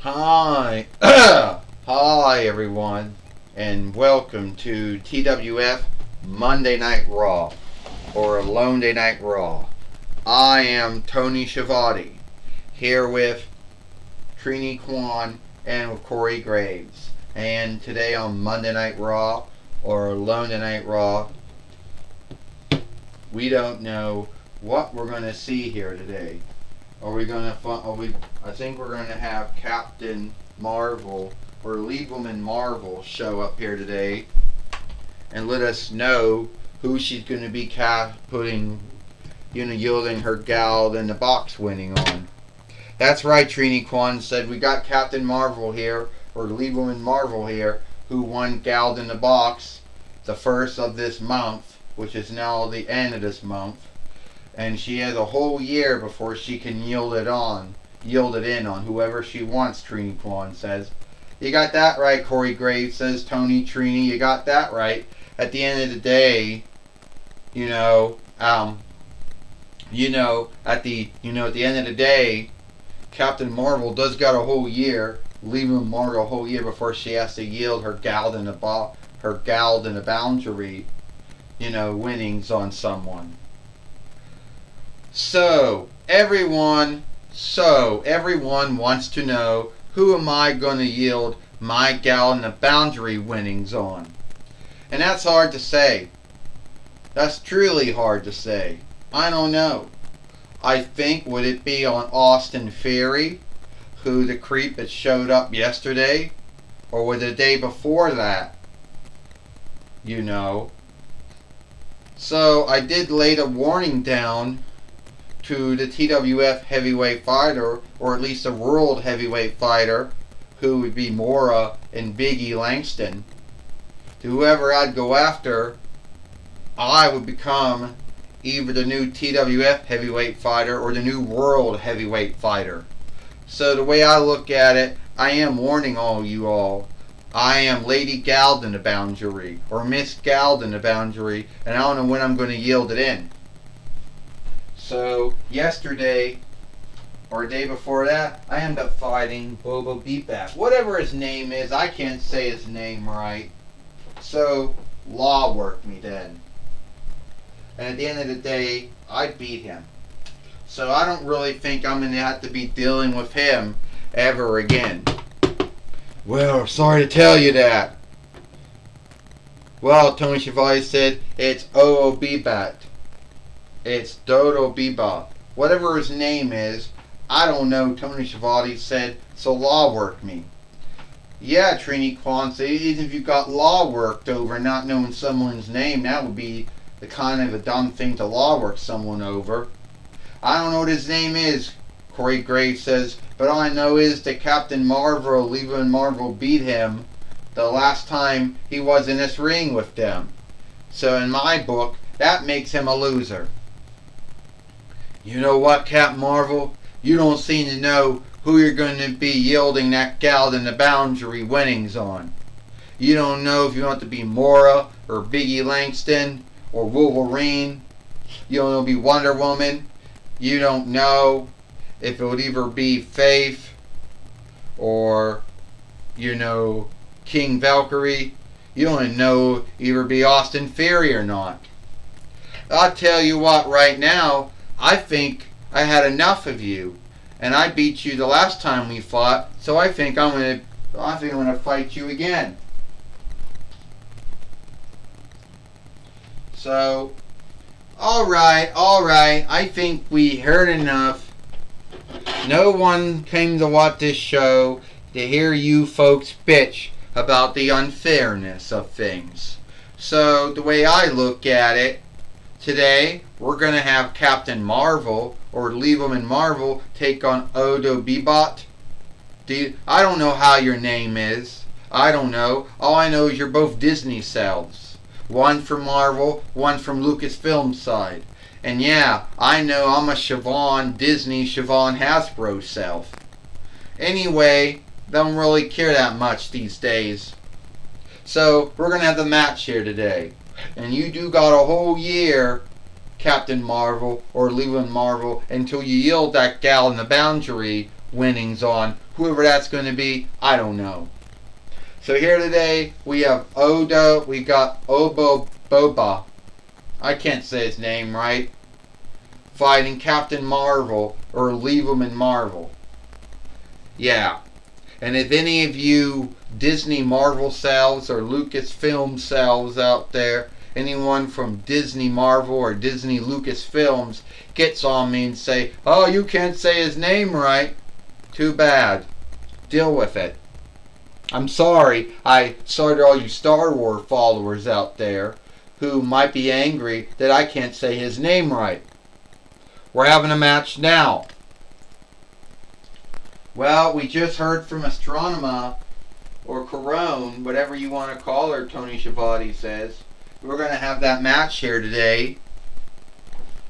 Hi, hi everyone, and welcome to TWF Monday Night Raw, or Alone Day Night Raw. I am Tony Schiavone, here with Trini Kwan and with Corey Graves. And today on Monday Night Raw, or Alone Day Night Raw, we don't know what we're going to see here today. Are we gonna? I think we're gonna have Captain Marvel or Lieberman Marvel show up here today and let us know who she's gonna be putting, yielding her gal in the box winning on. That's right, Trini Kwan said we got Captain Marvel here or Lieberman Marvel here, who won gal in the box the first of this month, which is now the end of this month. And she has a whole year before she can yield it in on whoever she wants, Trini Kwan says. You got that right, Corey Graves says. Tony, Trini, you got that right. At the end of the day, at the end of the day, Captain Marvel does got a whole year, leaving Marvel a whole year before she has to yield her gal in the boundary, winnings on someone. So everyone wants to know, who am I going to yield my gal in the boundary winnings on? And that's hard to say. That's truly hard to say. I don't know. I think, would it be on Austin Theory, who the creep that showed up yesterday, or was it the day before that? So I did lay the warning down to the TWF heavyweight fighter, or at least a world heavyweight fighter, who would be Mora and Biggie Langston. To whoever I'd go after, I would become either the new TWF heavyweight fighter or the new world heavyweight fighter. So the way I look at it, I am warning all you all. I am Lady Gald in the boundary, or Miss Gald in the boundary, and I don't know when I'm going to yield it in. So yesterday, or a day before that, I ended up fighting Bobo Beatback. Whatever his name is, I can't say his name right. So law worked me then. And at the end of the day, I beat him. So I don't really think I'm going to have to be dealing with him ever again. Well, sorry to tell you that. Well, Tony Schiavone said, it's Beatback. It's Dodo Bebop. Whatever his name is, I don't know, Tony Schiavone said, so law work me. Yeah, Trini Kwan said, even if you got law worked over not knowing someone's name, that would be the kind of a dumb thing to law work someone over. I don't know what his name is, Corey Graves says, but all I know is that Captain Marvel, Lieberman Marvel, beat him the last time he was in this ring with them. So in my book, that makes him a loser. You know what, Captain Marvel? You don't seem to know who you're going to be yielding that gal in the boundary winnings on. You don't know if you want to be Mora or Biggie Langston or Wolverine. You don't know if it'll be Wonder Woman. You don't know if it would either be Faith or, King Valkyrie. You don't know either be Austin Theory or not. I'll tell you what, right now, I think I had enough of you, and I beat you the last time we fought. So I think I'm gonna fight you again. So, all right. I think we heard enough. No one came to watch this show to hear you folks bitch about the unfairness of things. So the way I look at it, today, we're going to have Captain Marvel, or Lieberman Marvel, take on Odo Bebot. I don't know how your name is. I don't know. All I know is you're both Disney selves. One from Marvel, one from Lucasfilm side. And yeah, I know I'm a Disney Hasbro self. Anyway, don't really care that much these days. So, we're going to have the match here today. And you do got a whole year, Captain Marvel or Lieberman Marvel, until you yield that gal in the boundary winnings on whoever that's going to be, I don't know. So here today we have Odo, we got Obo Boba, I can't say his name right, fighting Captain Marvel, or Leave 'em in Marvel. Yeah. And if any of you Disney Marvel selves or Lucasfilm selves out there, anyone from Disney Marvel or Disney Lucasfilms gets on me and say, oh, you can't say his name right, too bad. Deal with it. I'm sorry I started all you Star Wars followers out there who might be angry that I can't say his name right. We're having a match now. Well, we just heard from Astronema, or Corone, whatever you want to call her, Tony Schiavone says. We're going to have that match here today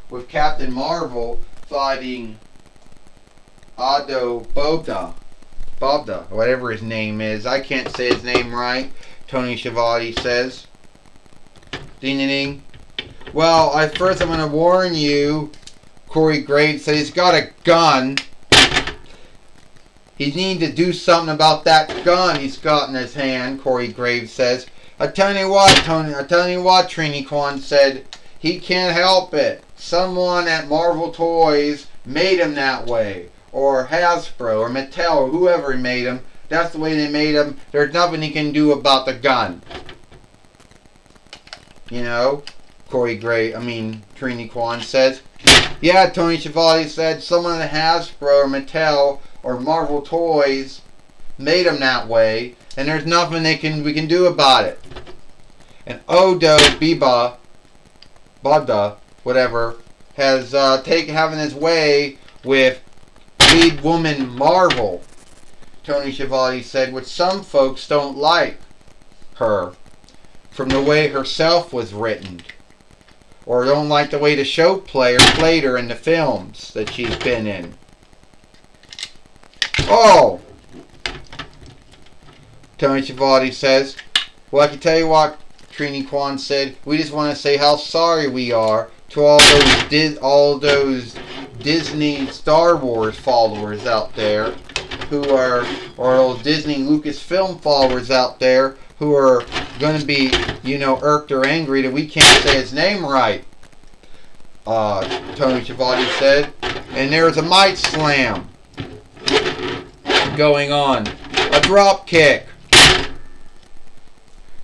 with Captain Marvel fighting Ado Bobda, whatever his name is. I can't say his name right, Tony Schiavone says. Ding ding ding. Well, first I'm going to warn you, Corey Graves said he's got a gun. He needs to do something about that gun he's got in his hand, Corey Graves says. I tell you what, Trini Kwan said, he can't help it. Someone at Marvel Toys made him that way. Or Hasbro, or Mattel, or whoever made him. That's the way they made him. There's nothing he can do about the gun. You know, Trini Kwan says. Yeah, Tony Schiavone said, someone at Hasbro, or Mattel, or Marvel Toys made them that way, and there's nothing we can do about it. And Odo Biba, whatever, has having his way with lead woman Marvel, Tony Schiavone said, which some folks don't like her from the way herself was written, or don't like the way the show player played her in the films that she's been in. Oh! Tony Schiavone says, well, I can tell you what, Trini Kwan said, we just want to say how sorry we are to all those Disney Star Wars followers out there who are, or those Disney Lucasfilm followers out there who are going to be, irked or angry that we can't say his name right, Tony Schiavone said. And there's a might slam going on. A drop kick.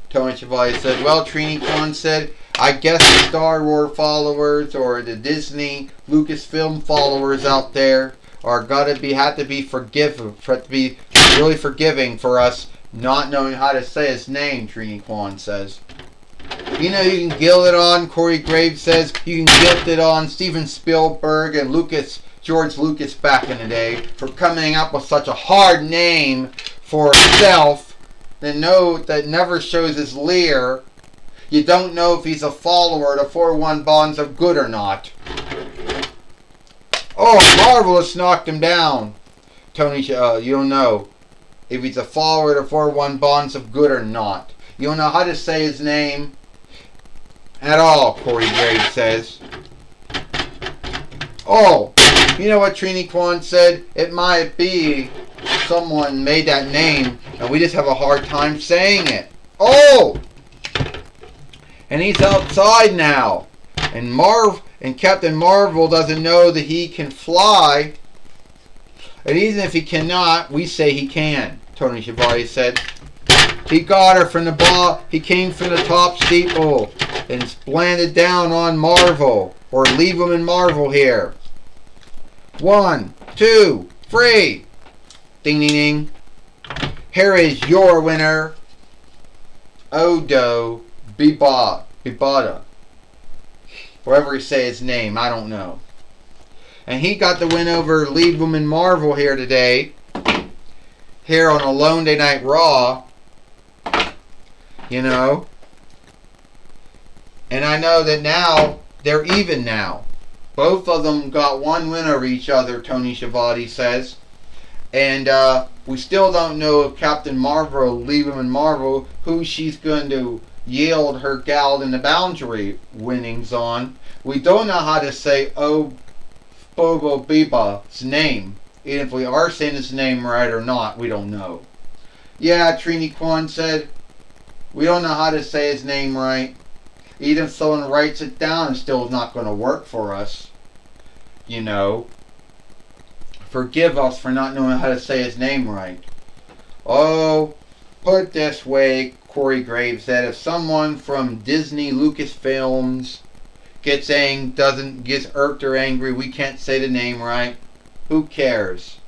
Tony Schiavone said, well, Trini Kwan said, I guess the Star Wars followers or the Disney Lucasfilm followers out there have to be really forgiving for us not knowing how to say his name, Trini Kwan says. You can guilt it on, Corey Graves says, you can guilt it on Steven Spielberg and George Lucas back in the day for coming up with such a hard name for himself that never shows his leer. You don't know if he's a follower of the 4-1 bonds of good or not. Oh, Marvelous knocked him down. Tony, you don't know if he's a follower of the 4-1 bonds of good or not. You don't know how to say his name at all, Corey Graves says. Oh, you know what Trini Kwan said? It might be someone made that name and we just have a hard time saying it. Oh! And he's outside now. And Captain Marvel doesn't know that he can fly. And even if he cannot, we say he can, Tony Schiavone said. He got her from the ball. He came from the top steeple and landed down on Marvel. Or Leave 'em in Marvel here. 1, 2, 3. Ding, ding, ding. Here is your winner, Odo Bibata. Wherever you say his name, I don't know. And he got the win over Lead Woman Marvel here today. Here on a Lone Day Night Raw. And I know that now, they're even now. Both of them got one win over each other, Tony Schiavone says. And we still don't know if Captain Marvel, Leave 'em in Marvel, who she's going to yield her Gal in the Boundary winnings on. We don't know how to say Bobo Biba's name Even if we are saying his name right or not, we don't know. Yeah, Trini Kwan said, we don't know how to say his name right. Even if someone writes it down, it's still not going to work for us. You know. Forgive us for not knowing how to say his name right. Oh, put it this way, Corey Graves said, if someone from Disney Lucasfilms gets irked or angry, we can't say the name right, who cares?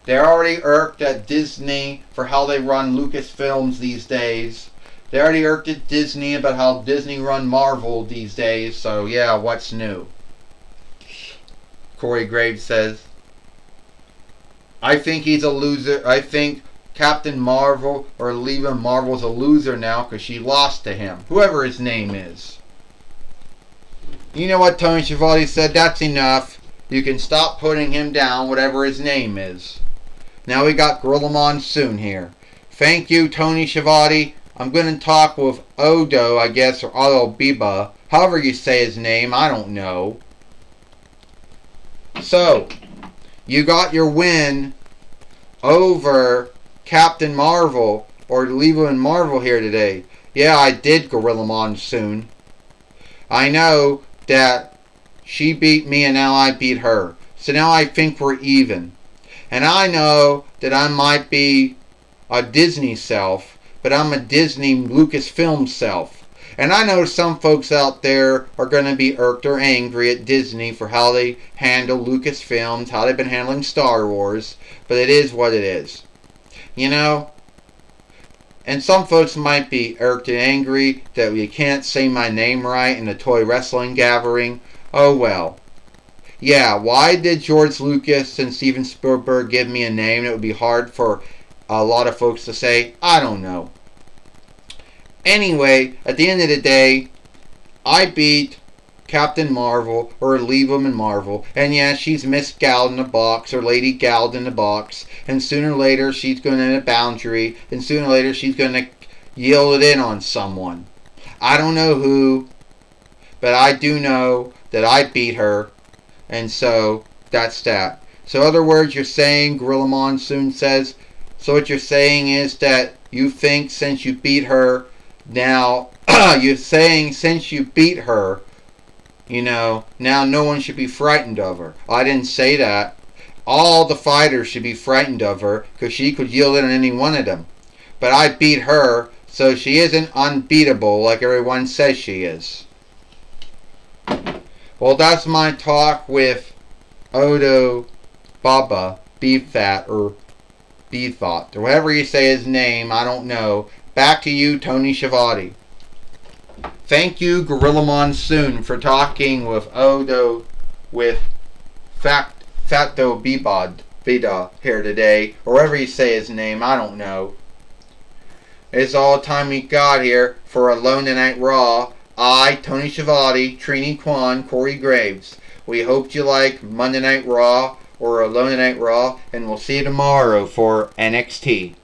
They're already irked at Disney for how they run Lucasfilms these days. They're already irked at Disney about how Disney run Marvel these days, so yeah, what's new? Corey Graves says, I think he's a loser. I think Captain Marvel or Leva Marvel's a loser now because she lost to him. Whoever his name is. You know what Tony Schiavone said? That's enough. You can stop putting him down, whatever his name is. Now we got Gorilla Monsoon here. Thank you, Tony Schiavone. I'm going to talk with Odo, I guess, or Odo Biba. However you say his name, I don't know. So, you got your win over Captain Marvel, or Leva Marvel here today. Yeah, I did, Gorilla Monsoon. I know that she beat me and now I beat her. So now I think we're even. And I know that I might be a Disney self, but I'm a Disney Lucasfilm self. And I know some folks out there are going to be irked or angry at Disney for how they handle Lucasfilms, how they've been handling Star Wars, but it is what it is. You know? And some folks might be irked and angry that you can't say my name right in a toy wrestling gathering. Oh well. Yeah, why did George Lucas and Steven Spielberg give me a name that would be hard for a lot of folks to say? I don't know. Anyway, at the end of the day, I beat Captain Marvel, or Leva Marvel, and yeah, she's Miss Gald in the box, or Lady Gald in the box, and sooner or later she's going to hit a boundary, and sooner or later she's going to yield it in on someone. I don't know who, but I do know that I beat her, and so that's that. So in other words, you're saying, Gorilla Monsoon says, so what you're saying is that you think since you beat her, now, you're saying since you beat her, you know, now no one should be frightened of her. I didn't say that. All the fighters should be frightened of her because she could yield in on any one of them. But I beat her, so she isn't unbeatable like everyone says she is. Well, that's my talk with Odo Baba Beefat, or Beefot, or whatever you say his name, I don't know. Back to you, Tony Schiavone. Thank you, Gorilla Monsoon, for talking with Odo, with Fato Bibod Vida here today, or whatever you say his name, I don't know. It's all the time we got here for Alone Tonight Raw. I, Tony Schiavone, Trini Kwan, Corey Graves. We hope you like Monday Night Raw or Alone Tonight Raw, and we'll see you tomorrow for NXT.